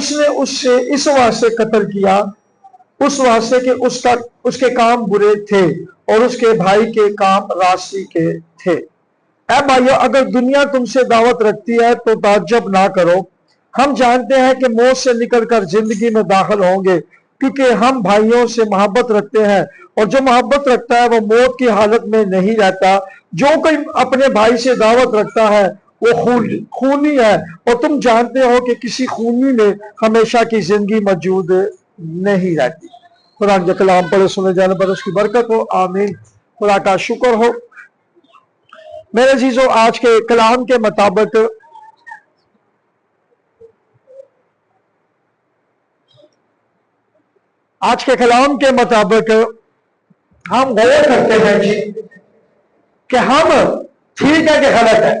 उसने उससे इस वास्ते कत्ल किया, उस वास्ते कि उसके काम बुरे थे और उसके भाई के काम राशि के थे। ऐ भाइयों, अगर दुनिया तुमसे दावत रखती है तो ताज्जुब ना करो। हम जानते हैं कि मौत से निकलकर जिंदगी में दाखिल होंगे, क्योंकि हम भाइयों से मोहब्बत रखते हैं, और जो मोहब्बत रखता है वो मौत की हालत में नहीं रहता। जो कोई अपने भाई से दावत रखता है वो खूनी है, और तुम जानते हो कि किसी खूनी में हमेशा की जिंदगी मौजूद नहीं रहती। खुदा के कलाम पढ़े सुने जाने पर उसकी बरकत हो, आमीन। खुदा का शुक्र हो। मेरे अजीजों, आज के कलाम के मुताबिक हम गौर करते हैं जी कि हम ठीक है कि गलत है।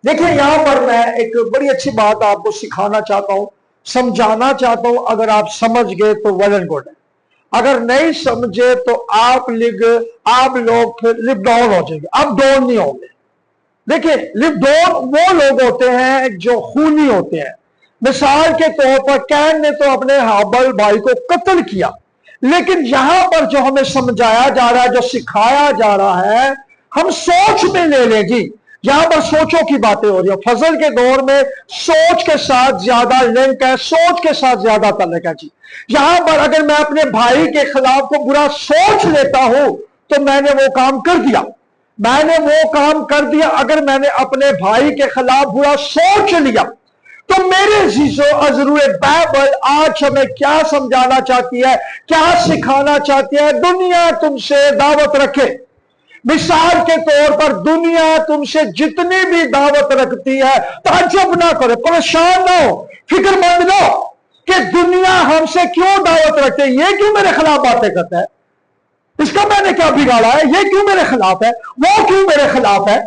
देखिए, यहां पर मैं एक बड़ी अच्छी बात आपको सिखाना चाहता हूं, समझाना चाहता हूं। अगर आप समझ गए तो वेल एंड गुड है, अगर नहीं समझे तो आप लोग फिर लिप डाउन हो जाएंगे, आप डाउन नहीं होंगे। देखिए, लिप डाउन वो लोग होते हैं जो खूनी होते हैं। मिसाल के तौर पर कैन ने तो अपने हाबल भाई को कत्ल किया, लेकिन यहां पर जो हमें समझाया जा रहा है, जो सिखाया जा रहा है, हम सोच में ले लें जी। यहां पर सोचों की बातें हो रही है। फजल के दौर में सोच के साथ ज्यादा लिंक है, सोच के साथ ज्यादा ताल्लुक है जी। यहां पर अगर मैं अपने भाई के खिलाफ को बुरा सोच लेता हूं तो मैंने वो काम कर दिया, अगर मैंने अपने भाई के खिलाफ बुरा सोच लिया तो मेरे जीजो अजरूए बाइबल आज हमें क्या समझाना चाहती है, क्या सिखाना चाहती है। दुनिया तुमसे दावत रखे, मिसाल के तौर पर दुनिया तुमसे जितनी भी दावत रखती है, ताज्जुब ना करो, परेशान ना हो, फिक्रमंद ना हो कि दुनिया हमसे क्यों दावत रखते है, ये क्यों मेरे खिलाफ बातें करता है, इसका मैंने क्या बिगाड़ा है, ये क्यों मेरे खिलाफ है, वो क्यों मेरे खिलाफ है।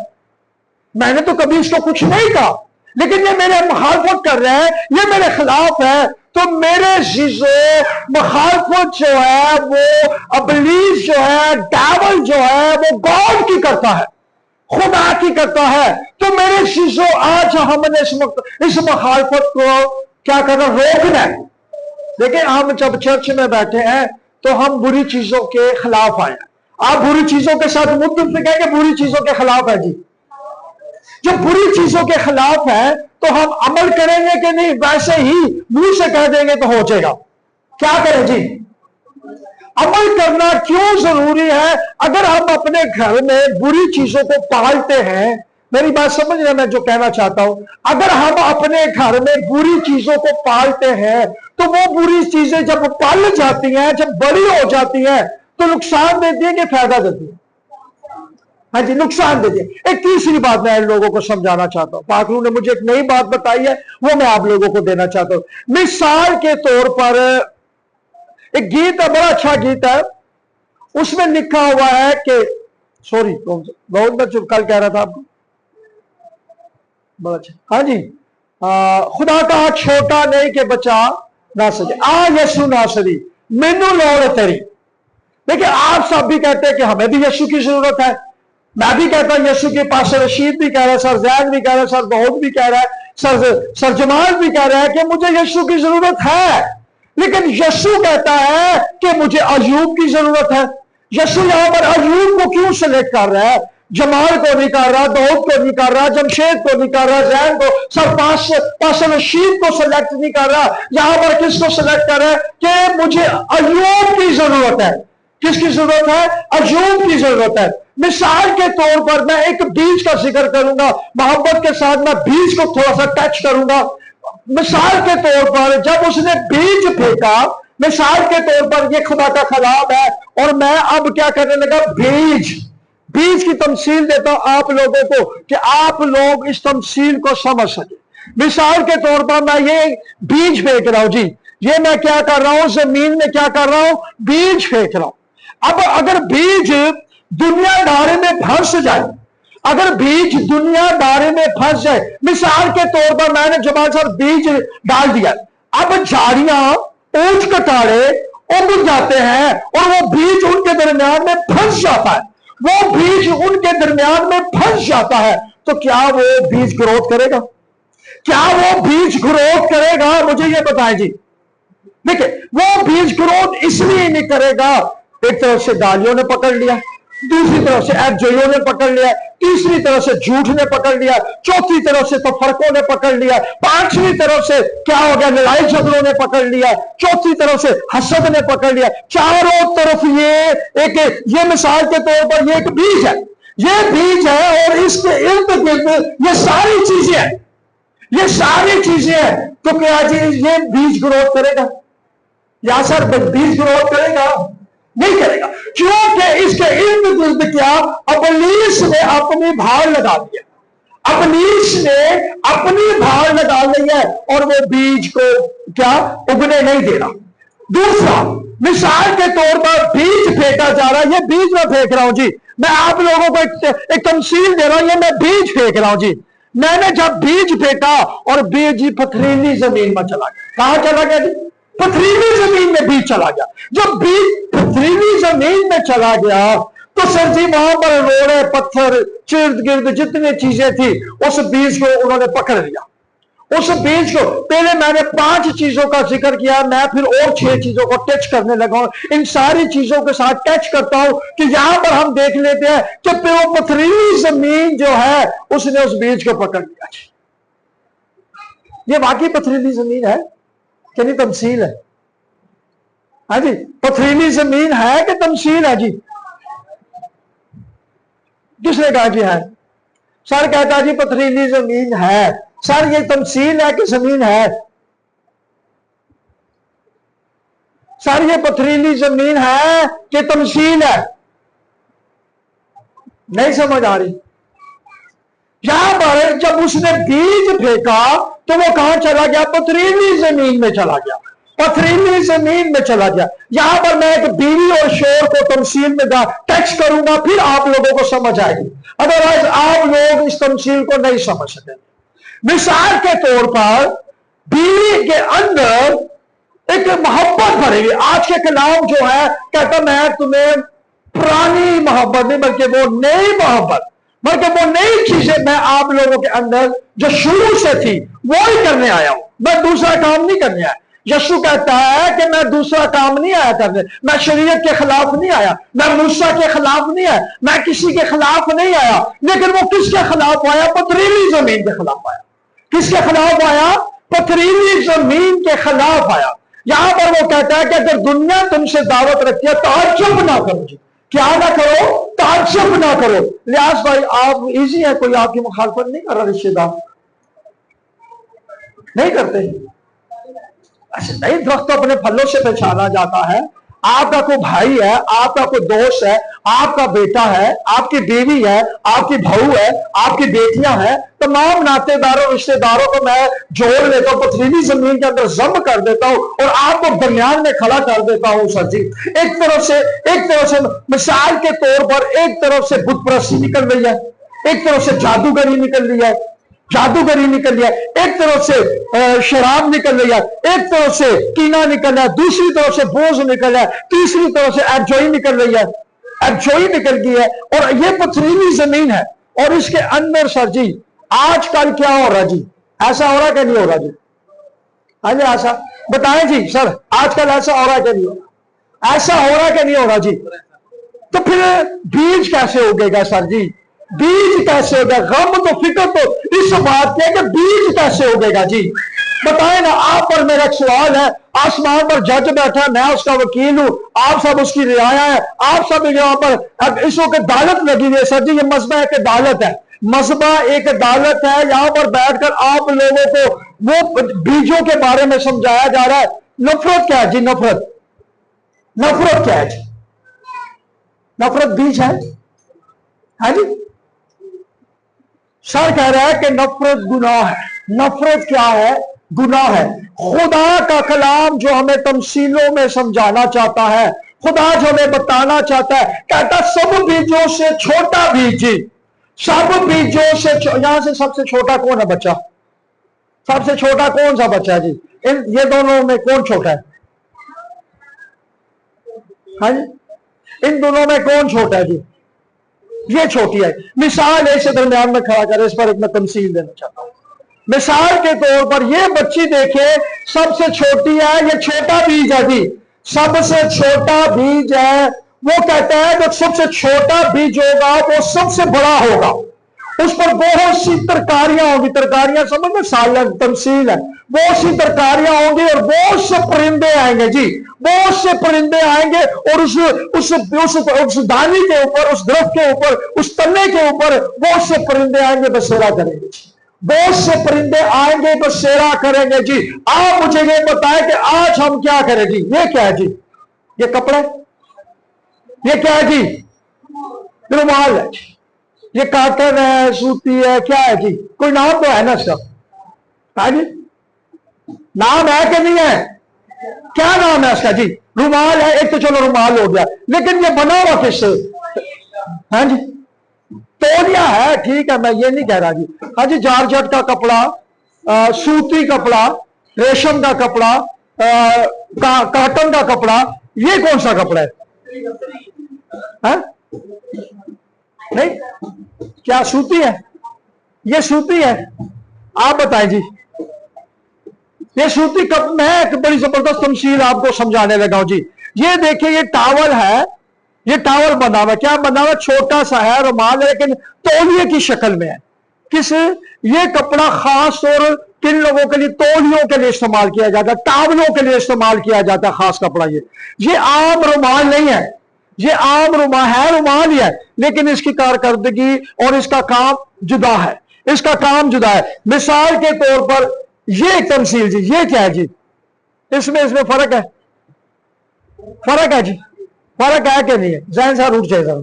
मैंने तो कभी इसको कुछ नहीं कहा, लेकिन ये मेरे मुखालफत कर रहे हैं, ये मेरे खिलाफ है। तो मेरे जीजो, मुखालफत जो है वो इब्लीस जो है, डेविल जो है, वो गॉड की करता है, खुदा की करता है। तो मेरे जीजो, आज हमने इस मुखालफत को क्या करना, रोकना है। देखिए, हम जब चर्च में बैठे हैं तो हम बुरी चीजों के खिलाफ आए। आप बुरी चीजों के साथ मुत्तफिक है कि बुरी चीजों के खिलाफ है जी। जो बुरी चीजों के खिलाफ है तो हम अमल करेंगे कि नहीं, वैसे ही मुंह से कह देंगे तो हो जाएगा। क्या करें जी, अमल करना क्यों जरूरी है। अगर हम अपने घर में बुरी चीजों को पालते हैं, मेरी बात समझ रहे हैं मैं जो कहना चाहता हूं, अगर हम अपने घर में बुरी चीजों को पालते हैं तो वो बुरी चीजें जब पल जाती हैं, जब बड़ी हो जाती हैं, तो नुकसान देती है कि फायदा देती है। हाँ जी, नुकसान देती है। एक तीसरी बात मैं लोगों को समझाना चाहता हूं, पाकरू ने मुझे एक नई बात बताई है, वो मैं आप लोगों को देना चाहता हूं। मिसाल के तौर पर एक गीत है, बड़ा अच्छा गीत है, उसमें लिखा हुआ है कि बहुत मैं कल कह रहा था आपको, बड़ा अच्छा, हाँ जी, खुदा का छोटा नहीं कि बचा ना सके, आ यसु नासरी मैनू लोड़ तेरी। देखिए, आप सब भी कहते हैं कि हमें भी यीशु की जरूरत है, मैं भी कहता हूं यीशु के पास, रशीद भी कह रहा है, सर जैद भी कह रहा है, सर दाऊद भी कह रहा है, सर जमाल भी कह रहा है कि मुझे यीशु की जरूरत है। लेकिन यीशु कहता है कि मुझे अयूब की जरूरत है। यीशु यहां पर अयूब को क्यों सिलेक्ट कर रहा है, जमाल को नहीं कर रहा, दाऊद को नहीं कर रहा, जमशेद को नहीं कर रहा, जैन को, सर पास रशीद को सिलेक्ट नहीं कर रहा। यहां पर किसको सिलेक्ट कर रहा है कि मुझे अयूब की जरूरत है। किसकी जरूरत है, अयूब की जरूरत है। मिसाल के तौर पर मैं एक बीज का जिक्र करूंगा, मोहब्बत के साथ मैं बीज को थोड़ा सा टच करूंगा। मिसाल के तौर पर जब उसने बीज फेंका, मिसाल के तौर पर ये खुदा का खिलाफ है, और मैं अब क्या करने लगा, बीज की तमसील देता हूं आप लोगों को कि आप लोग इस तमसील को समझ सके। मिसाल के तौर पर मैं ये बीज फेंक रहा हूं जी, ये मैं क्या कर रहा हूं, जमीन में क्या कर रहा हूं, बीज फेंक रहा हूं। अब अगर बीज दुनियादारी में फंस जाए, अगर बीज दुनियादारी में फंस जाए, मिसाल के तौर पर मैंने जमाल साहब बीज डाल दिया, अब झाड़ियां, ऊंच कटारे उग जाते हैं और वो बीज उनके दरमियान में फंस जाता है, वो बीज उनके दरमियान में फंस जाता है, तो क्या वो बीज ग्रोथ करेगा? क्या वो बीज ग्रोथ करेगा? मुझे ये बताएं जी। देखिए, वो बीज ग्रोथ इसलिए नहीं करेगा, एक तरफ से गालियों ने पकड़ लिया, दूसरी तरफ से एफजेओ ने पकड़ लिया, तीसरी तरफ से झूठ ने पकड़ लिया, चौथी तरफ से तफरकों ने पकड़ लिया, पांचवी तरफ से क्या हो गया, लड़ाई झगड़ों ने पकड़ लिया, चौथी तरफ से हसद ने पकड़ लिया, चारों तरफ ये मिसाल के तौर पर ये एक बीज है, ये बीज है और इसके इर्द गिर्द ये सारी चीजें हैं, ये सारी चीजें हैं। तो क्या जी ये बीज ग्रोथ करेगा? या सर बीज ग्रोथ करेगा? नहीं करेगा, क्योंकि इसके इर्द गिर्द क्या, इब्लीस ने अपनी भार लगा दिया, इब्लीस ने अपनी भार लगा ली है और वो बीज को क्या उगने नहीं दे रहा। दूसरा, मिसाल के तौर पर बीज फेंका जा रहा है, ये बीज मैं फेंक रहा हूं जी, मैं आप लोगों को एक तमसील दे रहा हूं, ये मैं बीज फेंक रहा हूं जी। मैंने जब बीज फेंका और बीज पथरीली जमीन में चला गया, कहां चला गया जी? पथरीली जमीन में बीज चला गया। जब बीज पथरीली जमीन में चला गया तो सर जी वहां पर रोड़े पत्थर चिर्द गिर्द जितनी चीजें थी, उस बीज को उन्होंने पकड़ लिया। उस बीज को पहले मैंने 5 चीजों का जिक्र किया, मैं फिर और 6 चीजों को टच करने लगा हूं। इन सारी चीजों के साथ टच करता हूं कि यहां पर हम देख लेते हैं कि वो पथरीली जमीन जो है उसने उस बीज को पकड़ लिया। ये वाकई पथरीली जमीन है कि नहीं तमसील है? हाँ जी, पथरीली जमीन है कि तमसील है जी? किसने कहा जी है? सर कहता जी पथरीली जमीन है। सर ये तमसील है कि जमीन है? सर ये पथरीली जमीन है कि तमसील है? नहीं समझ आ रही। यहां पर जब उसने बीज फेंका तो वो कहां चला गया? पथरीली जमीन में चला गया, पथरीली जमीन में चला गया। यहां पर मैं एक बीवी और शोर को तमसील में टच करूंगा, फिर आप लोगों को समझ आएगी, अदरवाइज आप लोग इस तमसील को नहीं समझ सकेंगे। मिसाल के तौर पर बीवी के अंदर एक मोहब्बत भरेगी। आज के कलाम जो है कहता मैं तुम्हें पुरानी मोहब्बत नहीं बल्कि वो नई मोहब्बत, बल्कि वो नई चीजें मैं आप लोगों के अंदर जो शुरू से थी वो ही करने आया हूं, मैं दूसरा काम नहीं करने आया। यीशु कहता है कि मैं दूसरा काम नहीं आया करने, मैं शरीयत के खिलाफ नहीं आया, मैं मूसा के खिलाफ नहीं आया, मैं किसी के खिलाफ नहीं आया। लेकिन वो किसके खिलाफ आया? पथरीली जमीन के खिलाफ आया। किसके खिलाफ आया? पथरीली जमीन के खिलाफ आया। यहां पर वो कहता है कि अगर दुनिया तुमसे दावत रखती है ताज्जुब ना करो जी। क्या ना करो? ताज्जुब ना करो। लिहाज भाई आप इजी है, कोई आपकी मुखालफत नहीं कर रहा, रिश्तेदार नहीं करते। ऐसे नहीं, दरख्त तो अपने फलों से पहचाना जाता है। आपका कोई भाई है, आपका कोई दोस्त है, आपका बेटा है, आपकी बीवी है, आपकी बहू है, आपकी बेटियां हैं, तमाम नातेदारों रिश्तेदारों को मैं जोड़ लेता हूं, पथरीली जमीन के अंदर जम कर देता हूं और आपको दरमियान में खड़ा कर देता हूं। सर जी एक तरफ से मिसाल के तौर पर एक तरफ से बुत परस्ती निकल रही है, एक तरफ से जादूगरी निकल रही है, एक तरफ से शराब निकल रही है, एक तरफ से कीना निकल रहा है, दूसरी तरफ से बोझ निकल रहा है, तीसरी तरफ से एबजोई निकल रही है, एबजोई निकल गई है और ये पथरीली जमीन है। और इसके अंदर सर जी आजकल क्या हो रहा जी? ऐसा हो रहा क्या नहीं हो रहा जी? हाँ जी, ऐसा बताएं जी सर, आजकल ऐसा हो रहा क्या नहीं हो रहा? ऐसा हो रहा क्या नहीं हो रहा जी? तो फिर बीज कैसे उगेगा सर जी? बीज कैसे होगा? गम तो फिक्र तो इस बात की है कि बीज कैसे उगेगा जी? बताए ना। आप पर मेरा एक सवाल है, आसमान पर जज बैठा है, मैं उसका वकील हूं, आप सब उसकी रियाया है, आप सब यहाँ पर इस वक्त अदालत लगी हुई है। सर जी ये मजबा एक अदालत है, मजबा एक अदालत है। यहाँ पर बैठकर आप लोगों को वो बीजों के बारे में समझाया जा रहा है। नफरत क्या है जी? नफरत क्या है जी? नफरत बीज है? हाँ जी, सर कह रहा है कि नफरत गुनाह है। नफरत क्या है? गुनाह है। खुदा का कलाम जो हमें तमसीलों में समझाना चाहता है, खुदा जो हमें बताना चाहता है, कहता सब बीजों से छोटा बीज जी, सब बीजों से यहां से सबसे छोटा कौन है बच्चा? सबसे छोटा कौन सा बच्चा है जी? ये दोनों में कौन छोटा है? हाँ जी, इन दोनों में कौन छोटा है जी? ये छोटी है। मिसाल ऐसे दरमियान में खड़ा करे, इस पर एक मैं तमसील देना चाहता हूं। मिसाल के तौर पर ये बच्ची देखे, सबसे छोटी है, ये छोटा बीज है जी, सबसे छोटा बीज है। वो कहता है जो सबसे छोटा बीज होगा वो सबसे बड़ा होगा, उस पर बहुत सी तरकारियां होंगी। तरकारियां समझ में, सालन तमसील है। बहुत सी तरकारियां होंगी और बहुत से परिंदे आएंगे जी, बहुत से परिंदे आएंगे और उस दानी के ऊपर, उस दरख्त के ऊपर, उस तने के ऊपर बहुत से परिंदे आएंगे, बसेरा करेंगे। बहुत से परिंदे आएंगे, बसेरा करेंगे जी। आप मुझे ये बताएं कि आज हम क्या करें जी? ये क्या है जी? ये कपड़े, ये क्या है जी? रुमाल है जी, ये काटन है, सूती है, क्या है जी? कोई नाम तो है ना इसका? हाँ जी, नाम है कि नहीं है? क्या नाम है इसका जी? रुमाल है। एक तो चलो रुमाल हो गया, लेकिन ये बना हुआ किससे? हाँ जी, तौलिया है, ठीक है, मैं ये नहीं कह रहा जी। हाँ जी, जारजट का कपड़ा, सूती कपड़ा, रेशम का कपड़ा, काटन का कपड़ा, ये कौन सा कपड़ा है? हाँ? नहीं, क्या सूती है? ये सूती है? आप बताएं जी, ये सूती कप। मैं एक बड़ी जबरदस्त तमसील आपको समझाने लगा हूं जी। ये देखिए, ये टावल है, ये टावल बना हुआ, क्या बना हुआ? छोटा सा है, रुमाल है, लेकिन तौलिए की शक्ल में है। किस, ये कपड़ा खास तौर किन लोगों के लिए? तौलियों के लिए इस्तेमाल किया जाता है, टावलों के लिए इस्तेमाल किया जाता है, खास कपड़ा ये आम रुमाल नहीं है। ये आम रुमाल है, रुमाल ही है, लेकिन इसकी कारकर्दगी और इसका काम जुदा है, इसका काम जुदा है। मिसाल के तौर पर ये तमसील जी, ये क्या है जी? इसमें फर्क है? फर्क है जी? फर्क है कि नहीं है? जहन सा रूट जाएगा,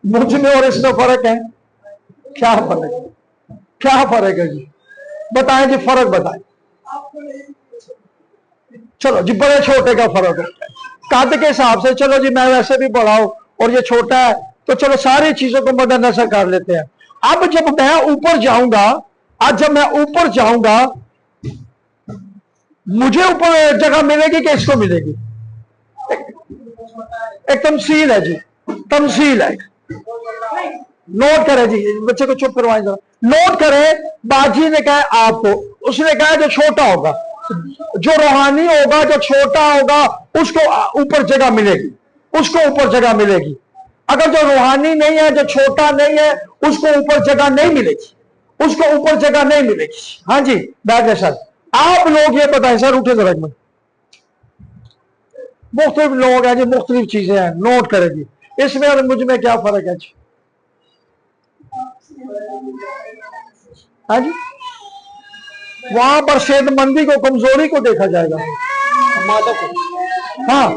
मुझ में और इसमें फर्क है? क्या फर्क है? क्या फर्क है जी? बताएं जी, फर्क बताएं। चलो जी, बड़े छोटे का फर्क होता है कद के हिसाब से। चलो जी, मैं वैसे भी बड़ा हूं और ये छोटा है, तो चलो सारी चीजों को मद्देनजर कर लेते हैं। अब जब मैं ऊपर जाऊंगा, आज जब मैं ऊपर जाऊंगा, मुझे ऊपर जगह मिलेगी कि इसको मिलेगी? एक तमसील है जी, तमसील है। नोट करें जी, बच्चे को चुप करवाएं जरा। नोट करें, बाजी ने कहा आपको, उसने कहा जो छोटा होगा, जो रूहानी होगा, जो छोटा होगा, उसको ऊपर जगह मिलेगी, उसको ऊपर जगह मिलेगी। अगर जो रूहानी नहीं है, जो छोटा नहीं है, उसको ऊपर जगह नहीं मिलेगी, उसको ऊपर जगह नहीं मिलेगी। हाँ जी, बैठे सर। आप लोग ये बताएं सर, उठे जरा एक मिनट। मुख्तलिफ लोग हैं जी, मुख्तलिफ चीजें हैं, नोट करें जी। इसमें और मुझ में क्या फर्क है जी? हाँ जी, वहां पर सेहतमंदी को, कमजोरी को देखा जाएगा। हाँ,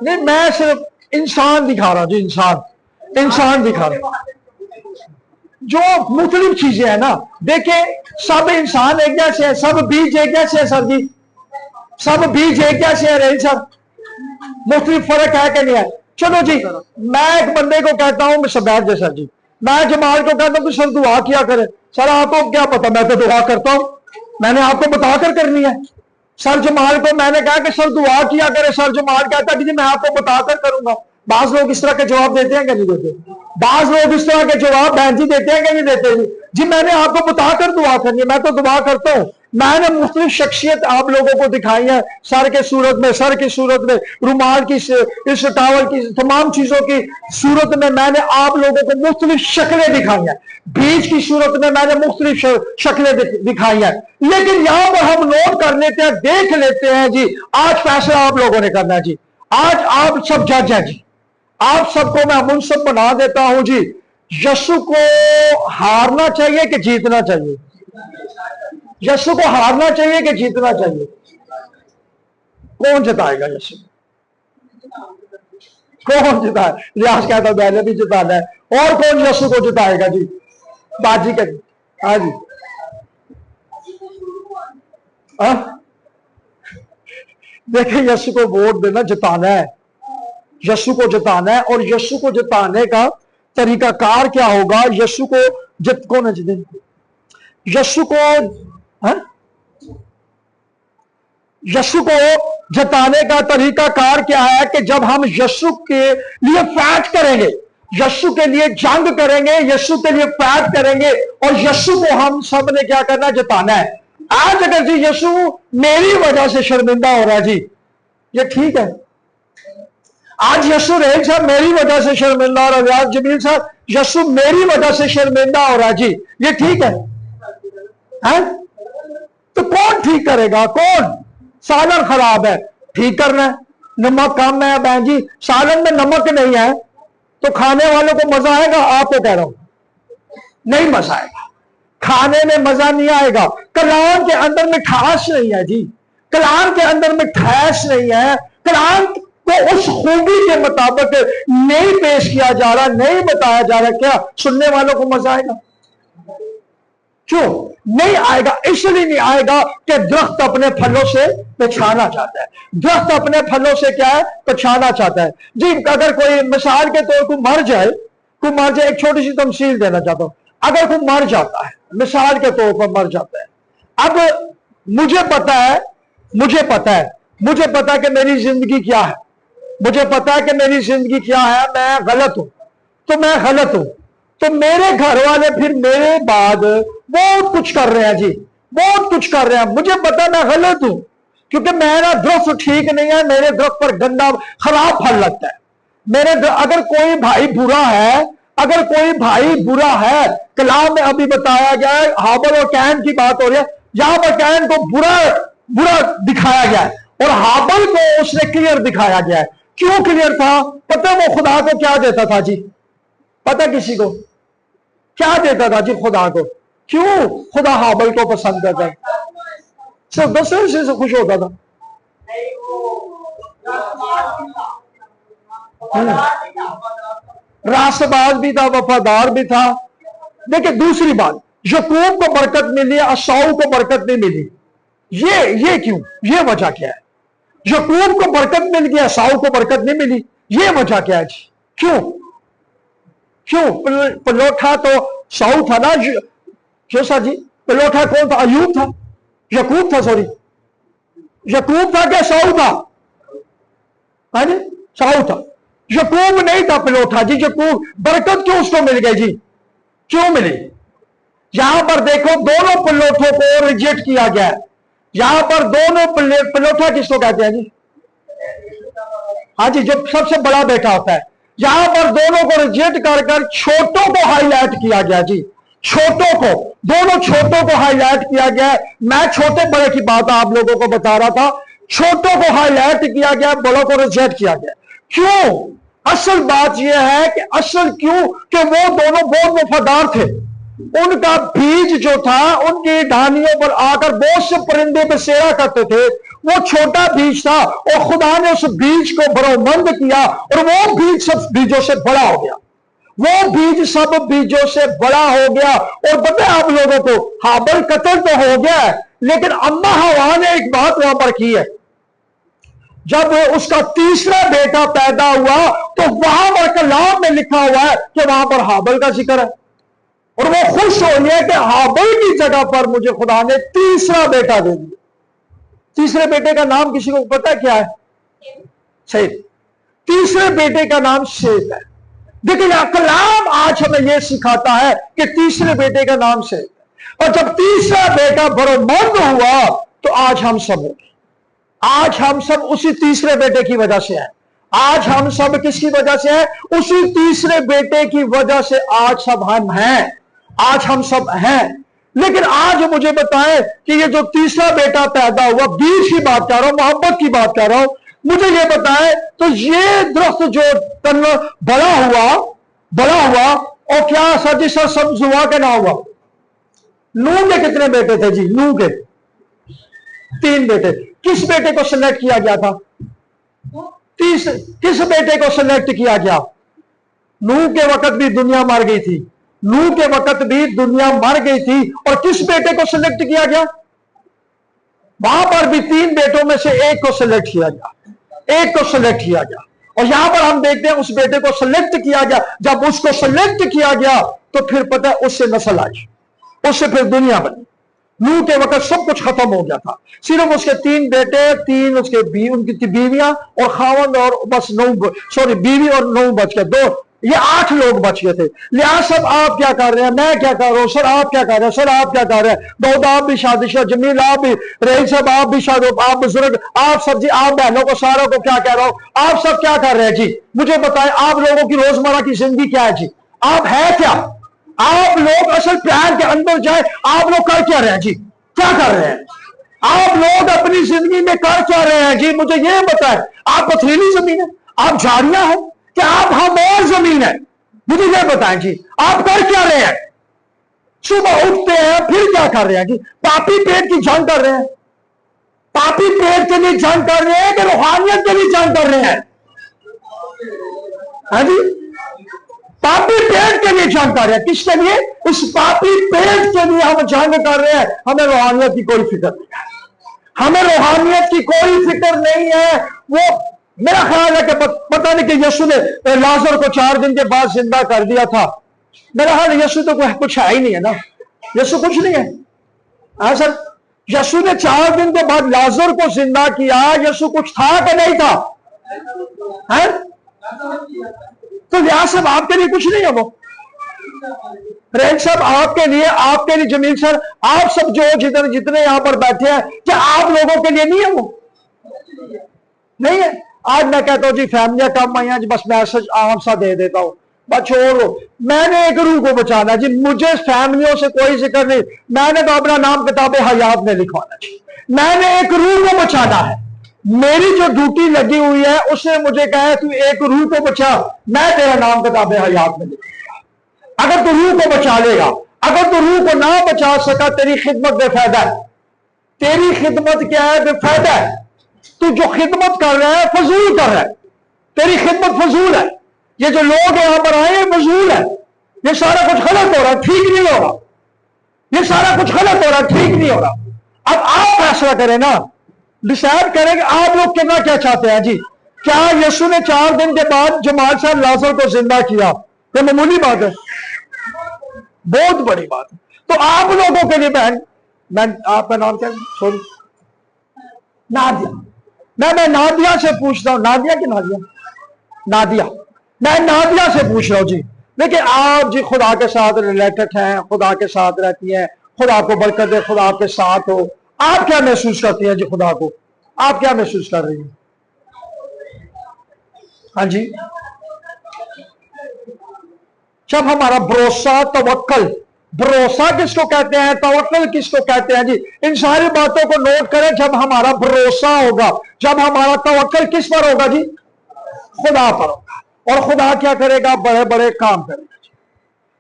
नहीं, मैं सिर्फ इंसान दिखा रहा हूं जी, इंसान दिखा रहा हूं। जो मुख्तलिफ चीजें हैं ना, देखे, सब इंसान एक जैसे है, सब बीज एक जैसे है सर जी, सब बीज एक जैसे है रही सर, मुख्तलिफ फर्क है कि नहीं है? चलो जी, मैं एक बंदे को कहता हूं शबैर जैसा जी, मैं जमाल को कहता हूं कि सर दुआ किया करे। सर आपको क्या पता, मैं तो दुआ करता हूं, मैंने आपको बताकर करनी है। सर जमाल को मैंने कहा कि सर दुआ किया करे, सर जमाल कहता कि जी मैं आपको बताकर करूंगा। बाज लोग इस तरह के जवाब देते हैं कि नहीं देते? बाज लोग इस तरह के जवाब बहन जी देते हैं कि नहीं देते जी? मैंने आपको बताकर दुआ करनी है, मैं तो दुआ करता हूं। मैंने मुख्तलिफ शख्सियत आप लोगों को दिखाई है, सर के सूरत में, सर की सूरत में, रुमाल की, इस टावल की, तमाम चीजों की सूरत में मैंने आप लोगों को मुख्तलिफ शक्लें दिखाई हैं। बीज की सूरत में मैंने मुख्तलिफ शक्लें दिखाई हैं। लेकिन यहां पर हम नोट कर लेते हैं, देख लेते हैं जी। आज फैसला आप लोगों ने करना है जी, आज आप सब जज हैं जी। आप सबको मैं मुनसिफ बना देता हूं जी। यीशु को हारना चाहिए कि जीतना चाहिए? यीशु को हारना चाहिए कि जीतना चाहिए? कौन जिताएगा यीशु? कौन जिताए? रियाज कहता मैंने भी जिताना है। और कौन यीशु को जिताएगा जी? बाजी का। हाँ जी, देखिए, यीशु को वोट देना, जिताना है, यीशु को जिताना है। और यीशु को जिताने का तरीकाकार क्या होगा? यीशु को कौन है जिते? यीशु को, यीशु को जताने का तरीका कार क्या है कि जब हम यीशु के लिए फैट करेंगे, यीशु के लिए जंग करेंगे, यीशु के लिए फैट करेंगे, और यीशु को हम सब ने क्या करना, जताना है। आज अगर जी यीशु मेरी वजह से शर्मिंदा हो रहा है जी, ये ठीक है। आज यीशु रेख साहब मेरी वजह से शर्मिंदा हो रहा है, आज जमील साहब यीशु मेरी वजह से शर्मिंदा हो रहा है जी, ये ठीक है? तो कौन ठीक करेगा? कौन? सालन खराब है, ठीक करना है। नमक कम है बहन जी, सालन में नमक नहीं है तो खाने वालों को मजा आएगा? आपको कह रहा हूं नहीं मजा आएगा, खाने में मजा नहीं आएगा। कलाम के अंदर मिठास नहीं है जी, कलाम के अंदर मिठास नहीं है। कलाम को उस खूबी के मुताबिक नहीं पेश किया जा रहा, नहीं बताया जा रहा, क्या सुनने वालों को मजा आएगा? क्यों नहीं आएगा? इसलिए नहीं आएगा कि दरख्त अपने फलों से पहचाना चाहता है। दरख्त अपने फलों से क्या है? पहचाना चाहता है जी। अगर कोई मिसाल के तौर पर मर जाए, एक छोटी सी तमसील देना चाहता हूं। अगर कोई मर जाता है, मिसाल के तौर पर मर जाता है, अब मुझे पता है कि मेरी जिंदगी क्या है, मुझे पता है कि मेरी जिंदगी क्या है, मैं गलत हूं, तो मैं गलत हूं, तो मेरे घर वाले फिर मेरे बाद बहुत कुछ कर रहे हैं जी, बहुत कुछ कर रहे हैं। मुझे पता है मैं गलत हूं, क्योंकि मेरा दरख्त ठीक नहीं है, मेरे दरख्त पर गंदा खराब फल लगता है। अगर कोई भाई बुरा है, अगर कोई भाई बुरा है, कलाम में अभी बताया गया है, हाबिल और कैन की बात हो रही है, यहां पर कैन को बुरा दिखाया गया है और हाबिल को उसने क्लियर दिखाया गया है। क्यों क्लियर था? पता है वो खुदा को क्या देता था जी? पता किसी को क्या देता था जी खुदा को? क्यों खुदा हाबिल को पसंद करता? सिर्फ दूसरे से खुश होता था। रास्तबाज भी था, वफादार भी था। देखिए दूसरी बात, यकूब को बरकत मिली, असाऊ को बरकत नहीं मिली। ये क्यों? ये वजह क्या है? यकूब को बरकत मिल गया, असाऊ को बरकत नहीं मिली, ये वजह क्या है जी? क्यों? पलोठा तो साऊ था ना जो सर जी, पलोठा कौन था? अयूब था, यकूब था, सॉरी यकूब था क्या साऊ था? हाँ जी साऊ था, यकूब नहीं था पलोठा जी। यकूब बरकत क्यों उसको मिल गई जी? क्यों मिली? यहां पर देखो दोनों पलोठों को रिजेक्ट किया गया है। यहां पर दोनों पलोठा किसको कहते हैं जी? हाँ जी, जो सबसे बड़ा बेटा होता है। यहां पर दोनों को रिजेक्ट कर छोटों को हाईलाइट किया गया जी, छोटों को, दोनों छोटों को हाईलाइट किया गया। मैं छोटे बड़े की बात आप लोगों को बता रहा था, छोटों को हाईलाइट किया गया, बड़ों को रिजेक्ट किया गया। क्यों? असल बात यह है कि असल क्यों कि वो दोनों बहुत वफादार थे। उनका बीज जो था उनकी ढानियों पर आकर बहुत से परिंदे पे सेरा करते थे। वो छोटा बीज था और खुदा ने उस बीज को बरोमंद किया और वो बीज सब बीजों से बड़ा हो गया। वो बीज सब बीजों से बड़ा हो गया। और पता है आप लोगों को, हाबिल कत्ल तो हो गया है, लेकिन अम्मा हवा ने एक बात वहां पर की है। जब उसका तीसरा बेटा पैदा हुआ तो वहां पर कलाम में लिखा हुआ है कि वहां पर हाबिल का जिक्र है और वो खुश हो गया कि हाबिल की जगह पर मुझे खुदा ने तीसरा बेटा दे दिया। तीसरे बेटे का नाम किसी को पता है क्या है? सेत। तीसरे बेटे का नाम सेत है। देखिए कलाम आज हमें यह सिखाता है कि तीसरे बेटे का नाम सेत है। और जब तीसरा बेटा बरोमंद हुआ तो आज हम सब हो, आज हम सब उसी तीसरे बेटे की वजह से हैं। आज हम सब किसकी वजह से हैं? उसी तीसरे बेटे की वजह से आज सब हम हैं, आज हम सब हैं। लेकिन आज मुझे बताएं कि ये जो तीसरा बेटा पैदा हुआ, बीज की बात कर रहा हूं, मोहब्बत की बात कर रहा हूं, मुझे ये बताएं तो ये दरख्त जो तन बड़ा हुआ और क्या सर जी सर सब्ज हुआ कि ना हुआ? नूह के कितने बेटे थे जी? नूह के 3 बेटे। किस बेटे को सिलेक्ट किया गया था? किस बेटे को सिलेक्ट किया गया? नूह के वक्त भी दुनिया मर गई थी, नूह के वक्त भी दुनिया मर गई थी। और किस बेटे को सिलेक्ट किया गया? वहां पर भी 3 बेटों में से एक को सिलेक्ट किया गया, एक को सिलेक्ट किया गया। और यहां पर हम देखते हैं उस बेटे को सिलेक्ट किया गया। जब उसको सिलेक्ट किया गया तो फिर पता है उससे नस्ल आई, उससे फिर दुनिया बनी। नूह के वक्त सब कुछ खत्म हो गया था, सिर्फ उसके 3 बेटे, 3 उसके उनकी बीवियां और खावंद, और बस 9, सॉरी बीवी और 9 बच गए, 2, ये 8 लोग बच गए थे। लिहाज साहब आप क्या कर रहे हैं, मैं क्या कर रहा हूं, सर आप क्या कर रहे हैं, सर आप क्या कर रहे हैं, दाऊद आप भी शादीशुदा, जमील आप भी, रईस साहब आप भी शादी, आप बुजुर्ग, आप सब जी, आप बहनों को सारों को क्या कह रहा हूं, आप सब क्या कर रहे हैं जी, मुझे बताएं आप लोगों की रोजमर्रा की जिंदगी क्या है जी, आप है क्या, आप लोग असल प्लान के अंदर जाए, आप लोग कर क्या रहे हैं जी, क्या कर रहे हैं आप लोग अपनी जिंदगी में, कर क्या रहे हैं जी, मुझे ये बताएं, आप पथरीली जमीन है, आप झाड़ियां हैं क्या, आप हम और जमीन है, मुझे ये बताएं जी, आप कर क्या रहे हैं, सुबह उठते हैं फिर क्या कर रहे हैं जी, पापी पेट की जंग कर रहे हैं, पापी पेट के लिए जंग कर रहे हैं कि रूहानियत के लिए जंग कर रहे हैं, हाँ जी, पापी पेट के लिए जंग कर रहे हैं, किसके लिए, उस पापी पेट के लिए हम जंग कर रहे हैं, हमें रूहानियत की कोई फिक्र नहीं है, हमें रूहानियत की कोई फिक्र नहीं है। वो मेरा ख्याल है कि पता नहीं कि यीशु ने लाजर को 4 दिन के बाद जिंदा कर दिया था, मेरा ख्याल यीशु तो कुछ है ही नहीं है ना, यीशु कुछ नहीं है, हाँ सर, यीशु ने 4 दिन के बाद लाजर को जिंदा किया, यीशु कुछ था कि नहीं था, है? तो लिहाज साहब आपके लिए कुछ नहीं है वो, रेल साहब आपके लिए जमीन सर, आप सब जो जितने यहां पर बैठे हैं, क्या आप लोगों के लिए नहीं है वो, नहीं है। आज मैं कहता हूं जी फैमिलियां कम आई हैं जी, बस मैसेज आम सा दे देता हूं, बस छोड़ो, मैंने एक रूह को बचाना जी, मुझे फैमिलियों से कोई जिक्र नहीं, मैंने तो अपना नाम किताब हयात में लिखवाना जी, मैंने एक रूह को बचाना है, मेरी जो ड्यूटी लगी हुई है उसने मुझे कहा है तू एक रूह को बचा, मैं तेरा नाम किताब हयात में लिखूंगा, अगर तू रूह को बचा लेगा, अगर तू रूह को ना बचा सका तेरी खिदमत बेफायदा है, तेरी खिदमत क्या है, बेफायदा है, तू जो खिदमत कर रहा है फजूल कर रहा है, तेरी खिदमत फजूल है, ये जो लोग यहां पर आए फजूल है, ये सारा कुछ गलत हो रहा है, ठीक नहीं हो रहा, ये सारा कुछ गलत हो रहा है, ठीक नहीं हो रहा। अब आप फैसला करें ना, डिसाइड करें कि आप लोग कितना क्या चाहते हैं जी, क्या यीशु ने 4 दिन के बाद जमाल साहब लाजर को जिंदा किया, ये मामूली बात है, बहुत बड़ी बात है। तो आप लोगों के लिए मैं आपका नाम क्या, सॉरी नादिया, मैं नादिया से पूछता हूं, नादिया की नादिया, नादिया, मैं नादिया से पूछ रहा हूं जी, देखिए आप जी खुदा के साथ रिलेटेड हैं, खुदा के साथ रहती हैं, खुदा को बरकत दे, खुदा आपके साथ हो, आप क्या महसूस करती हैं जी, खुदा को आप क्या महसूस कर रही हैं, हाँ जी, जब हमारा भरोसा, तवक्कल, भरोसा किसको कहते हैं, तवक्कल किसको कहते हैं जी, इन सारी बातों को नोट करें, जब हमारा भरोसा होगा, जब हमारा तवक्कल किस पर होगा जी, खुदा पर होगा, और खुदा क्या करेगा, बड़े बड़े काम करेगा जी।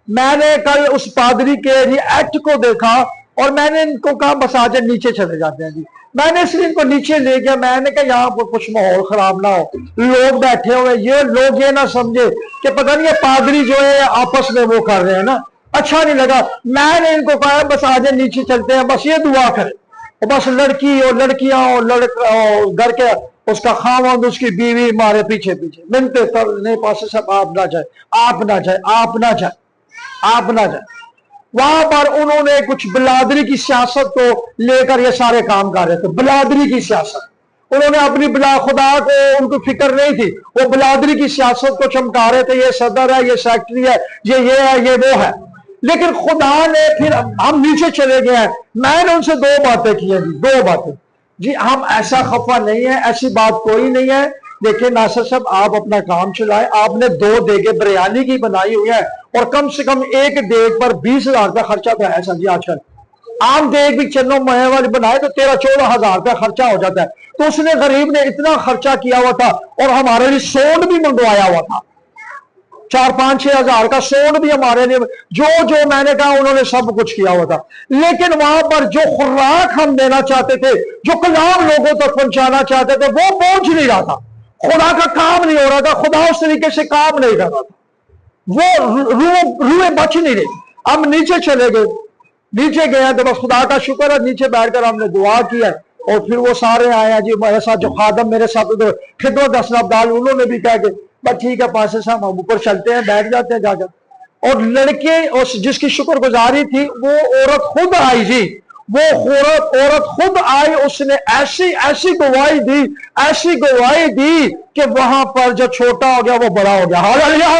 मैंने कल उस पादरी के जी एक्ट को देखा और मैंने इनको कहा बस आज नीचे चले जाते हैं जी, मैंने सिर्फ इनको नीचे ले गया, मैंने कहा यहाँ पर कुछ माहौल खराब ना हो, लोग बैठे हुए, ये लोग ये ना समझे कि पता नहीं ये पादरी जो है आपस में वो कर रहे हैं ना, अच्छा नहीं लगा, मैंने इनको कहा बस आज नीचे चलते हैं, बस ये दुआ करें, और बस लड़की और लड़कियां और घर के उसका खामोद उसकी बीवी मारे पीछे पीछे मिलते तरने पास सब, आप ना जाए, आप ना जाए, आप ना जाए, आप ना जाए। वहां पर उन्होंने कुछ बिलादरी की सियासत को लेकर ये सारे काम कर रहे थे, बिलादरी की सियासत, उन्होंने अपनी बिला खुदा को उनको फिक्र नहीं थी, वो बिलादरी की सियासत को चमका रहे थे, ये सदर है, ये सेक्रेटरी है, ये है, ये वो है, लेकिन खुदा ने फिर हम नीचे चले गए हैं। मैंने उनसे 2 बातें की हैं जी, 2 बातें जी, हम ऐसा खफा नहीं है, ऐसी बात कोई नहीं है, देखिए नासिर साहब आप अपना काम चलाए, आपने 2 देगे बिरयानी की बनाई हुई है और कम से कम एक देग पर 20,000 रुपया खर्चा तो है सर जी, आजकल आम देग भी चन्नो महे वाली बनाए तो 13-14 हजार रुपया खर्चा हो जाता है, तो उसने गरीब ने इतना खर्चा किया हुआ था और हमारे लिए सोन भी मंगवाया हुआ था, 4-5-6 हजार का सोन भी हमारे लिए, जो मैंने कहा उन्होंने सब कुछ किया हुआ था, लेकिन वहां पर जो खुराक हम देना चाहते थे, जो कलाम लोगों तक पहुंचाना चाहते थे, वो पहुंच नहीं रहा था, खुदा का काम नहीं हो रहा था, खुदा उस तरीके से काम नहीं कर रहा था, वो रूहें बच नहीं रही। हम नीचे चले गए, नीचे गए तो बस खुदा का शुक्र है, नीचे बैठकर हमने दुआ किया और फिर वो सारे आए हैं जी मेरे साथ, जो खादम मेरे साथ तो खिदमत असनाबदाल, उन्होंने भी कहा कि बस ठीक है पासे साहब हम ऊपर चलते हैं, बैठ जाते हैं जाकर, और लड़के और जिसकी शुक्रगुजारी थी वो औरत खुद आई जी, वो औरत खुद आई, उसने ऐसी ऐसी गवाही दी कि वहां पर जो छोटा हो गया वो बड़ा हो गया। हालेलुया।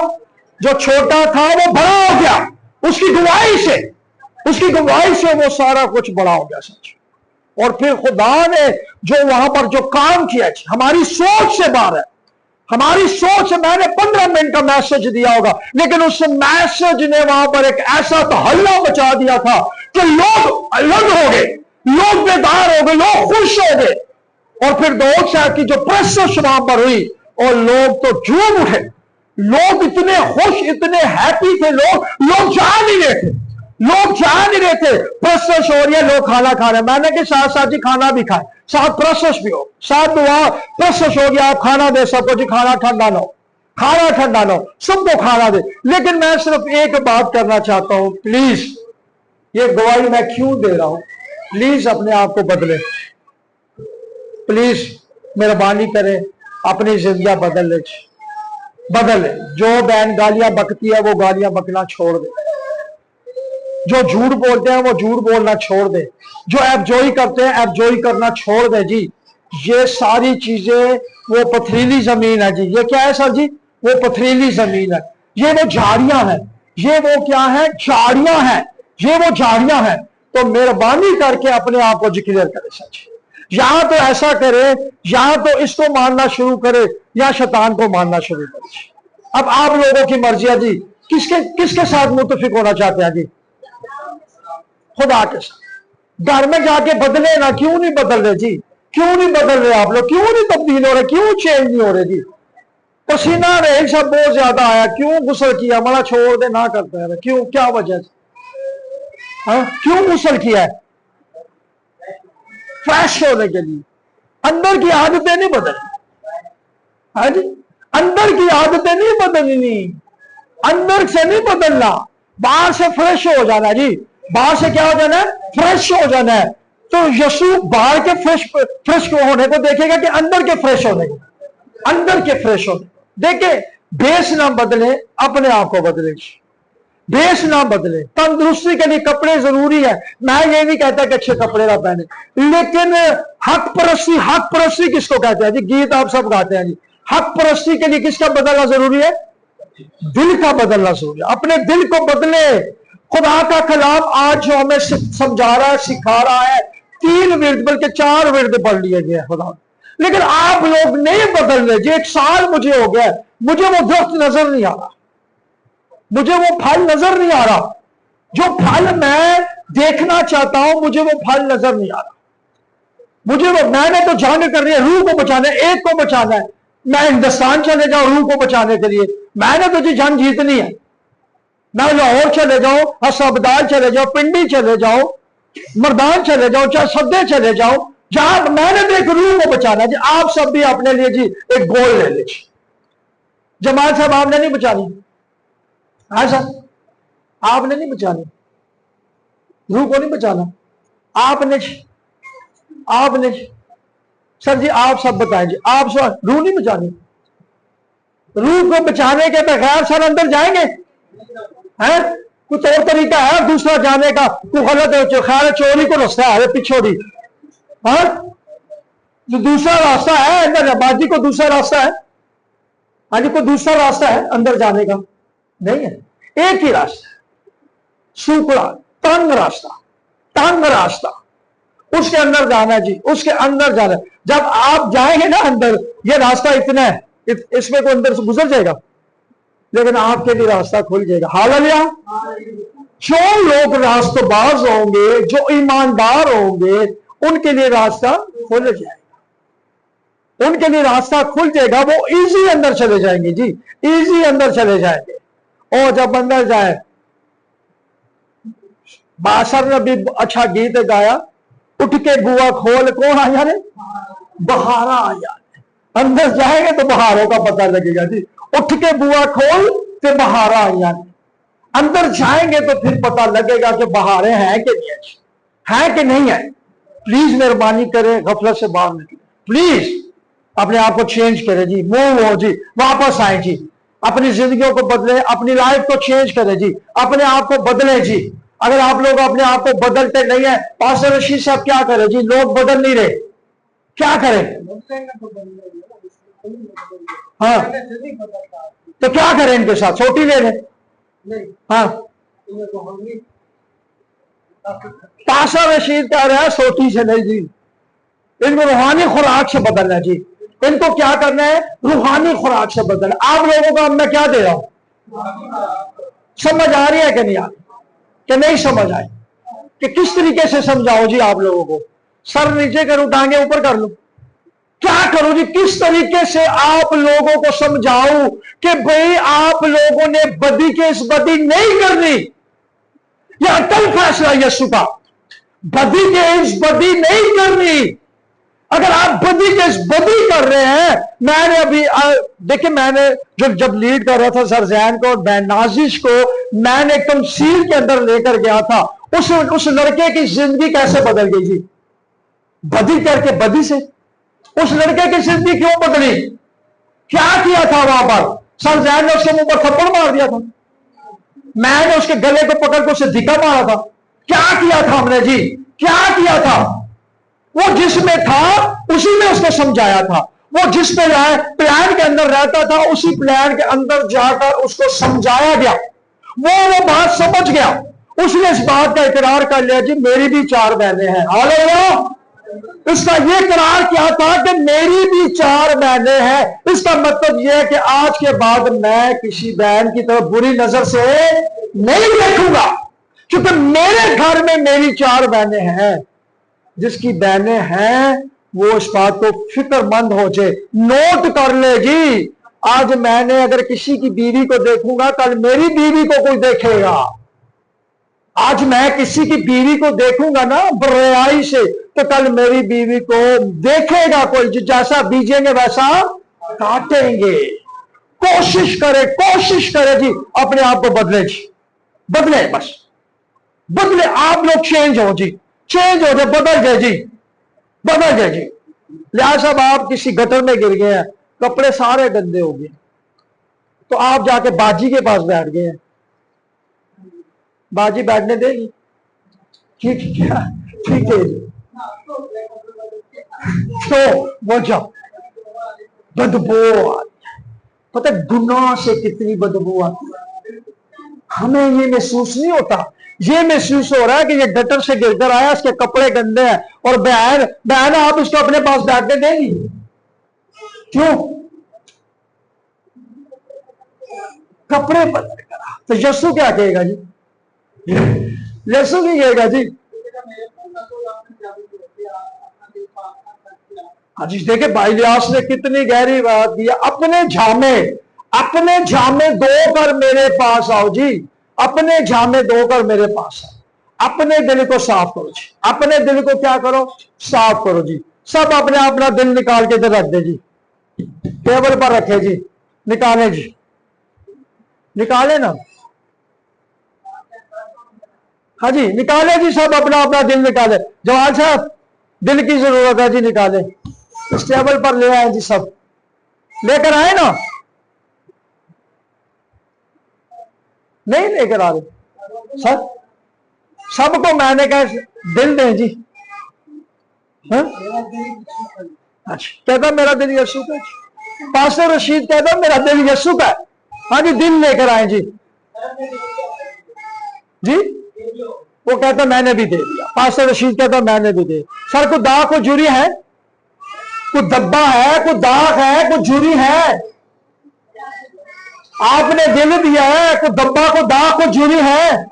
जो छोटा था वो बड़ा हो गया, उसकी गवाही से वो सारा कुछ बड़ा हो गया सच। और फिर खुदा ने जो वहां पर जो काम किया, हमारी सोच से बाहर है। हमारी सोच से, मैंने 15 मिनट का मैसेज दिया होगा, लेकिन उस मैसेज ने वहां पर एक ऐसा हल्ला मचा दिया था कि लोग अलग हो गए, लोग बेदार हो गए, लोग खुश हो गए। और फिर दाऊद साहब की जो प्रेसस वहां पर हुई, और लोग तो झूम उठे, लोग इतने खुश, इतने हैप्पी थे, लोग जा नहीं रहे थे। प्रेसस हो रही है, लोग खाना खा रहे हैं। मैंने कि साथ साथ जी खाना भी खाए, साथ प्रेसस भी हो, साथ दुआ। प्रेसस हो गया, आप खाना दे सबको जी, खाना ठंडा ना हो, सबको खाना दे। लेकिन मैं सिर्फ एक बात करना चाहता हूं, प्लीज, ये गवाही मैं क्यों दे रहा हूं, प्लीज अपने आप को बदले, प्लीज मेहरबानी करें, अपनी जिंदगी बदल ले। जो बहन गालियां बकती है वो गालियां बकना छोड़ दे, जो झूठ बोलते हैं वो झूठ बोलना छोड़ दे, जो एबजोई करते हैं एबजोई करना छोड़ दे जी। ये सारी चीजें, वो पथरीली जमीन है जी। ये क्या है सर जी? वो पथरीली जमीन है, ये वो झाड़ियां हैं, ये वो क्या है? झाड़ियां हैं, ये वो झाड़ियां हैं। तो मेहरबानी करके अपने आप को क्लियर करे सच। यहां तो ऐसा करे, यहां तो इसको मानना शुरू करे या शैतान को मानना शुरू करे। अब आप लोगों की मर्जी है जी, किसके साथ मुतफिक होना चाहते हैं जी? खुदा के साथ। घर में जाके बदले ना, क्यों नहीं बदल रहे जी? क्यों नहीं बदल रहे आप लोग? क्यों नहीं तब्दील हो रहे? क्यों चेंज नहीं हो रहे जी? पसीना रहे सब बहुत ज्यादा आया, क्यों गुस्ल किया? मला छोड़ दे ना करता है, क्यों? क्या वजह? क्यों गुस्ल किया है? फ्रेश होने के लिए। अंदर की आदतें नहीं बदलनी। हाँ जी, अंदर की आदतें नहीं बदलनी, अंदर से नहीं बदलना, बाहर से फ्रेश हो जाना जी। बाहर से क्या हो जाना है? फ्रेश हो जाना है। तो यीशु बाहर के फ्रेश होने को देखेगा कि अंदर के फ्रेश होने को? अंदर के फ्रेश होने। देखे, बेस ना बदले, अपने आप को बदले। बेस ना बदले। तंदुरुस्ती के लिए कपड़े जरूरी है, मैं ये नहीं कहता कि अच्छे कपड़े ना पहने, लेकिन हक परस्ती किसको कहते हैं जी? गीत आप सब गाते हैं जी। हक परस्ती के लिए किसका बदलना जरूरी है? दिल का बदलना जरूरी है। अपने दिल को बदले। खुदा का कलाम आज जो हमें समझा रहा है, सिखा रहा है, 3 विरद बल्कि 4 विरद पढ़ लिए गए खुदा, लेकिन आप लोग नहीं बदल रहे जी। 1 साल मुझे हो गया, मुझे वो दरख्त नजर नहीं आ रहा, मुझे वो फल नजर नहीं आ रहा, जो फल मैं देखना चाहता हूं, मुझे वो फल नजर नहीं आ रहा। मुझे वो, मैंने तो जंग करनी है, रूह को बचाना है, एक को बचाना है। मैं हिंदुस्तान चले जाऊं रूह को बचाने के लिए, मैंने तो जी जंग जीतनी है। मैं लाहौर चले जाऊं, हसबदाल चले जाओ, पिंडी चले जाओ, मर्दान चले जाओ, चाहे सद्दे चले जाओ, जहां मैंने तो एक रूह को बचाना है जी। आप सब भी अपने लिए जी एक गोल ले लीजिए। जमाल साहब आपने नहीं बचानी, हाँ सर, आपने नहीं बचानी, रूह को नहीं बचाना, आपने सर जी आप सब बताएं जी, आप सब रूह नहीं बचानी। रूह को बचाने के बगैर सर अंदर जाएंगे हैं? कुछ और तरीका है दूसरा जाने का? कोई गलत है, ख्याल चोरी को रास्ता है पिछोड़ी, हाँ जो दूसरा रास्ता है अंदर, बाजी को दूसरा रास्ता है, हाँ जी कोई दूसरा रास्ता है अंदर जाने का? नहीं है, एक ही रास्ता है, सूखड़ा तंग रास्ता, उसके अंदर जाना है जी, उसके अंदर जाना है। जब आप जाएंगे ना अंदर, ये रास्ता इतना है, इसमें को अंदर से गुजर जाएगा, लेकिन आपके लिए रास्ता खुल जाएगा। हालेलुया। जो लोग रास्तबाज होंगे, जो ईमानदार होंगे, उनके लिए रास्ता खुल जाएगा, उनके लिए रास्ता खुल जाएगा। वो इजी अंदर चले जाएंगे जी, इजी अंदर चले जाएंगे। और जब अंदर जाए, बासर ने भी अच्छा गीत गाया, उठ के बुआ खोल, कौन आया रे? बहारा आया। अंदर जाएंगे तो बहारों का पता लगेगा जी। उठ के बुआ खोल तो बहारा आया। अंदर जाएंगे तो फिर पता लगेगा कि बहारें हैं कि नहीं है कि नहीं है। प्लीज मेहरबानी करें, गफलत से बाहर निकले, प्लीज अपने आप को चेंज करें जी, मूव हो जी, वापस आए जी, अपनी जिंदगियों को बदले, अपनी लाइफ को चेंज करें जी, अपने आप को बदले जी, अगर आप लोग अपने आप को बदलते नहीं है, पास्टर रशीद साहब क्या करें जी, लोग बदल नहीं रहे, क्या करें? हाँ, तो क्या करें इनके साथ? छोटी ले लें। हाँ, पास्टर रशीद कह रहे हैं सोटी से नहीं जी, इनको रूहानी खुराक से बदलना है जी। इनको क्या करना है? रूहानी खुराक से बदलना। आप लोगों को अब मैं क्या दे रहा हूं, समझ आ रही है कि नहीं आ रही, कि नहीं समझ आई? कि किस तरीके से समझाओ जी आप लोगों को? सर नीचे करूं, टांगे ऊपर कर लूं, क्या करूं जी? किस तरीके से आप लोगों को समझाऊं कि भाई आप लोगों ने बदी के इस बदी नहीं करनी? यह अटल फैसला यीशु का, बदी के इस बदी नहीं करनी। अगर आप बदी के इस बदी कर रहे हैं, मैंने अभी देखिए, मैंने जब लीड कर रहा था सर जैन को और बैन नाजिश को, मैंने एक तमसील के अंदर लेकर गया था। उस लड़के की जिंदगी कैसे बदल गई जी, बदी करके बदी से। उस लड़के की जिंदगी क्यों बदली? क्या किया था वहां पर? सर जैन ने उसके मुंह पर थप्पड़ मार दिया था, मैंने उसके गले को पकड़ कर उसे धिक्का मारा था। क्या किया था हमने जी? क्या किया था? वो जिसमें था उसी में उसको समझाया था। वो जिस पे प्लान के अंदर रहता था, उसी प्लान के अंदर जाकर उसको समझाया गया। वो बात समझ गया, उसने इस बात का इकरार कर लिया जी मेरी भी 4 बहनें हैं। हालेलुया। इसका ये करार क्या था कि मेरी भी 4 बहनें हैं। इसका मतलब यह है कि आज के बाद मैं किसी बहन की तरफ बुरी नजर से नहीं देखूंगा, क्योंकि मेरे घर में मेरी 4 बहनें हैं। जिसकी बहनें हैं वो इस बात को फिक्रमंद हो जाए, नोट कर ले जी। आज मैंने अगर किसी की बीवी को देखूंगा, कल मेरी बीवी को कोई देखेगा। आज मैं किसी की बीवी को देखूंगा ना बुराई से, तो कल मेरी बीवी को देखेगा कोई। जैसा बीजेंगे वैसा काटेंगे। कोशिश करे जी अपने आप को बदले जी, बदले, बस बदले। आप लोग चेंज हो जी, चेंज हो जाए, बदल गए जी, बदल गए जी। लिहाजा साहब आप किसी गटर में गिर गए हैं, कपड़े सारे गंदे हो गए, तो आप जाके बाजी के पास बैठ गए हैं। बाजी बैठने देगी? ठीक है, ठीक है जी। तो वो जाओ, बदबू आती है। पता गुनाह से कितनी बदबू आती है, हमें ये महसूस नहीं होता। ये महसूस हो रहा है कि ये गटर से गिरकर आया, इसके कपड़े गंदे हैं, और बहन आप इसको अपने पास बैठने देंगी? क्यों? कपड़े बदल करा। तो यीशु क्या कहेगा जी? यीशु नहीं कहेगा जी। हाँ जी, देखे भाई लियास ने कितनी गहरी बात दी। अपने झामे धोकर मेरे पास आओ जी, अपने झामे धोकर मेरे पास आओ। अपने दिल को साफ करो जी, अपने दिल को क्या करो? साफ करो जी। सब अपने अपना दिल निकाल के इधर रख दे जी, टेबल पर रखे जी, निकाले जी, निकाले ना। हाँ जी, निकाले जी, सब अपना अपना दिल निकाले। जवान साहब दिल की जरूरत है जी, निकाले, इस टेबल पर ले आए जी, सब लेकर आए ना? नहीं लेकर आ रहे सर, सबको मैंने कहा दिल दें जी। हाँ? अच्छा, कहता मेरा दिल यीशु का। पास्टर रशीद कहता मेरा दिल यीशु का। हाँ जी, दिल लेकर आए जी। जी वो कहता मैंने भी दे दिया। पास्टर रशीद कहता मैंने भी दे। सर को दाग को जुरी है, कोई धब्बा है, कोई दाग है, कोई जुरी है, आपने दिल दिया है, कोई धब्बा को दाग को जुरी है।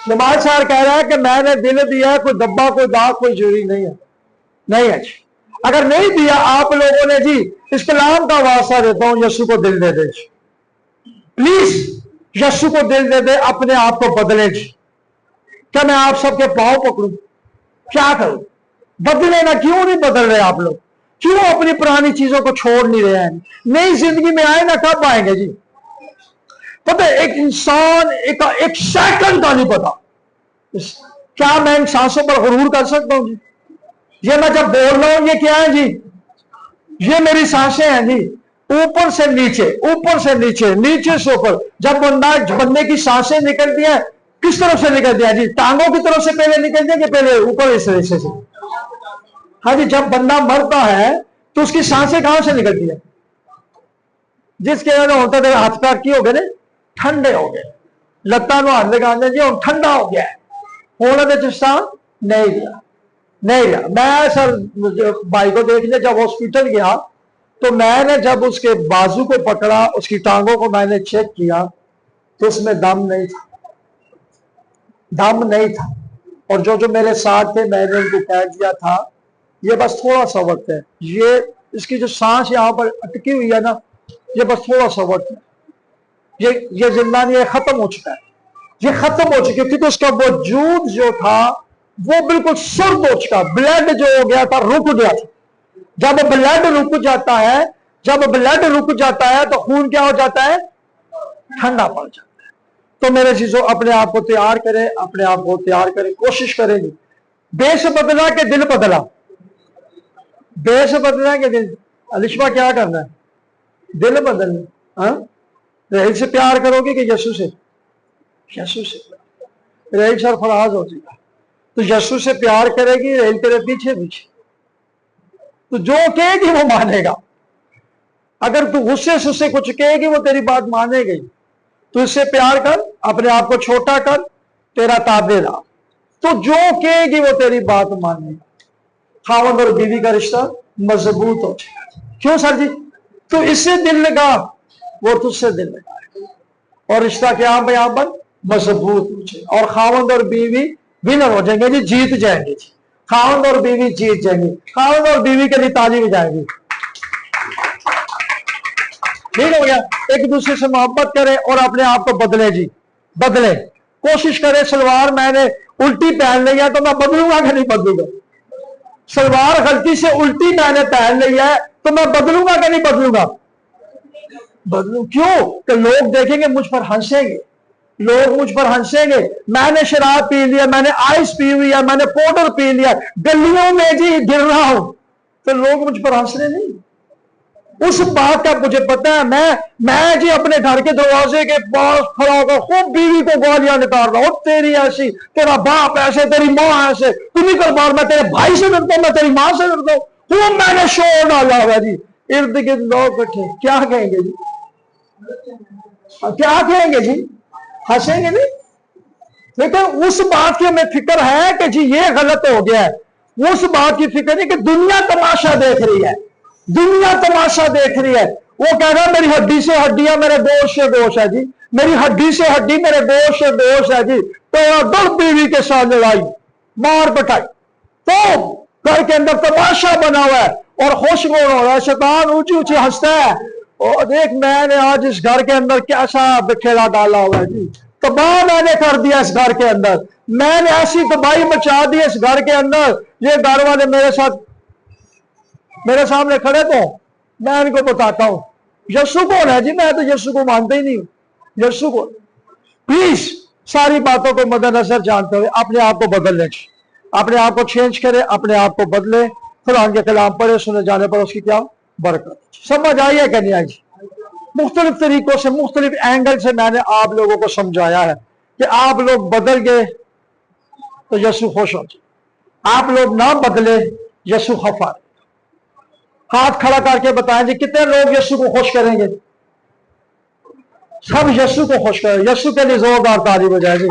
नमाज साहब कह रहा है कि मैंने दिल दिया है, कोई धब्बा कोई दाग कोई जुरी नहीं है। नहीं है, अगर नहीं दिया आप लोगों ने जी, इस कलाम का वास्ता देता हूं, यीशु को दिल दे दे प्लीज, यीशु को दिल दे दे, अपने आप को बदले जी। क्या मैं आप सबके पांव पकड़ू? क्या करूं? बदले ना, क्यों नहीं बदल रहे आप लोग? क्यों अपनी पुरानी चीजों को छोड़ नहीं रहे हैं? नई जिंदगी में आए ना, कब आएंगे जी? पता है एक इंसान एक सेकंड का नहीं पता। क्या मैं इन सांसों पर गुरूर कर सकता हूं जी? ये मैं जब बोल रहा हूं ये क्या है जी? ये मेरी सांसें हैं जी। ऊपर से नीचे, ऊपर से नीचे, नीचे से ऊपर। जब बंदे की सांसें निकलती हैं किस तरफ से निकलती है जी? टांगों की तरफ से पहले निकलती है कि पहले ऊपर इस हिस्से से? हाँ जी, जब बंदा मरता है तो उसकी सांसें कहां से निकलती है? जिसके अंदर होता था हाथ पैर की हो गए ने ठंडे हो गए, लत्ता हाथ लगा जी हम ठंडा हो गया, होने दे चिस्ता नहीं गया, नहीं गया। मैं सर भाई को देख लिया, जब हॉस्पिटल गया तो मैंने जब उसके बाजू को पकड़ा, उसकी टांगों को मैंने चेक किया तो उसमें दम नहीं था, दम नहीं था। और जो जो मेरे साथ थे मैंने उनको कह दिया था ये बस थोड़ा सा वक्त है, ये इसकी जो सांस यहाँ पर अटकी हुई है ना, ये बस थोड़ा सा वक्त है, ये जिंदा नहीं है, खत्म हो चुका है, ये खत्म हो चुकी, क्योंकि उसका वजूद जो था वो बिल्कुल सुर्द हो चुका, ब्लड जो हो गया था रुक गया था। जब ब्लड रुक जाता है, जब ब्लड रुक जाता है तो खून क्या हो जाता है? ठंडा पड़ जाता है। तो मेरे चीजों अपने आप को तैयार करें, अपने आप को तैयार करें, कोशिश करेंगे। बेस बदला के दिल बदला, बेस बदला के दिल। अलिशमा क्या करना है? दिल बदलना। हाँ, रहील से प्यार करोगे कि यीशु से? यीशु से। रहील सरफराज हो जाएगा तो यीशु से प्यार करेगी, रहील तेरे पीछे पीछे, तो जो कहेगी वो मानेगा। अगर तू गुस्से से उससे कुछ कहेगी वो तेरी बात मानेगी। तो इससे प्यार कर, अपने आप को छोटा कर, तेरा ताबेदार, तो जो कहेगी वो तेरी बात मानेगा। खावंद और बीवी का रिश्ता मजबूत हो जाएगा। क्यों सर जी? तो इससे दिल लगा, वो तुझसे दिल लगा, और रिश्ता क्या यहां पर मजबूत हो जाएगा, और खावंद और बीवी विनर हो जाएंगे जी, जीत जाएंगे जी। खावंद और बीवी जीत जाएंगे। खावंद और बीवी के लिए ताली बजाएंगे। ठीक हो गया? एक दूसरे से मोहब्बत करें और अपने आप को बदले जी, बदले। कोशिश करें, सलवार मैंने उल्टी पहन ली है तो मैं बदलूंगा कि नहीं बदलूंगा? सलवार गलती से उल्टी मैंने पहन ली है तो मैं बदलूंगा कि नहीं बदलूंगा? बदलू। क्यों? कि लोग देखेंगे, मुझ पर हंसेंगे, लोग मुझ पर हंसेंगे। मैंने शराब पी लिया, मैंने आइस पी हुई है, मैंने पाउडर पी लिया, गलियों में जी गिर रहा हूं, तो लोग मुझ पर हंस रहे नहीं। उस बात का मुझे पता है। मैं जी अपने घर के दरवाजे के पास खड़ा होकर खूब बीवी को गालियां निकाल रहा हूं, तेरी ऐसी, तेरा बाप ऐसे, तेरी माँ ऐसे, तुम ही कर बार, मैं तेरे भाई से डरता हूं, मैं तेरी माँ से डरता हूं। खूब मैंने शोर डाला हुआ जी। इर्द गिर्द लोग बैठे, क्या कहेंगे जी? क्या कहेंगे जी? हंसेंगे नहीं। लेकिन उस बात की हमें फिक्र है कि जी ये गलत हो गया है, उस बात की फिक्र नहीं कि दुनिया तमाशा देख रही है, दुनिया तमाशा देख रही है। वो कह रहा है मेरी हड्डी से हड्डियां, मेरे गोश्त से गोश्त है जी, मेरी हड्डी से हड्डी, मेरे गोश्त से गोश्त है जी। तो दो बीवी के साथ लड़ाई, मार पटाई, तो घर के अंदर तमाशा बना हुआ है और खुश हो रहा है, शैतान ऊंची ऊंची हंसता है। और देख मैंने आज इस घर के अंदर कैसा बिखेरा डाला हुआ है जी, तबाह मैंने कर दिया इस घर के अंदर, मैंने ऐसी तबाही मचा दी इस घर के अंदर। ये घर वाले मेरे साथ, मेरे सामने खड़े तो मैं इनको बताता हूं यीशु कौन है जी। मैं तो यीशु को मानता ही नहीं हूं। यीशु को प्लीज सारी बातों को मद्देनजर जानते हुए अपने आप को बदल लें, अपने आप को चेंज करें, अपने आप को बदले। कुरान के कलाम पढ़े, सुने जाने पर उसकी क्या बरकत। समझ आई है कि नहीं आई? मुख्तलिफ तरीकों से, मुख्तलिफ एंगल से मैंने आप लोगों को समझाया है कि आप लोग बदल गए तो यीशु खुश हो जाए, आप लोग ना बदले यीशु खफा। हाथ खड़ा करके बताएं जी कितने लोग यीशु को खुश करेंगे? सब यीशु को खुश करें। यीशु के लिए जोरदार ताली बजाए जी।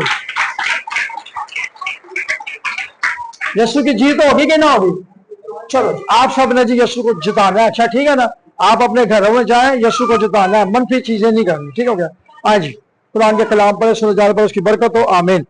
यीशु की जीत होगी कि ना होगी? चलो आप सब ने जी यीशु को जिताना है। अच्छा ठीक है ना, आप अपने घरों में जाएं, यीशु को जिताना है, मनफी चीजें नहीं करनी। ठीक हो गया? आए जी, कुरान के कलाम पर सुने जाने पर उसकी बरकत हो। आमीन।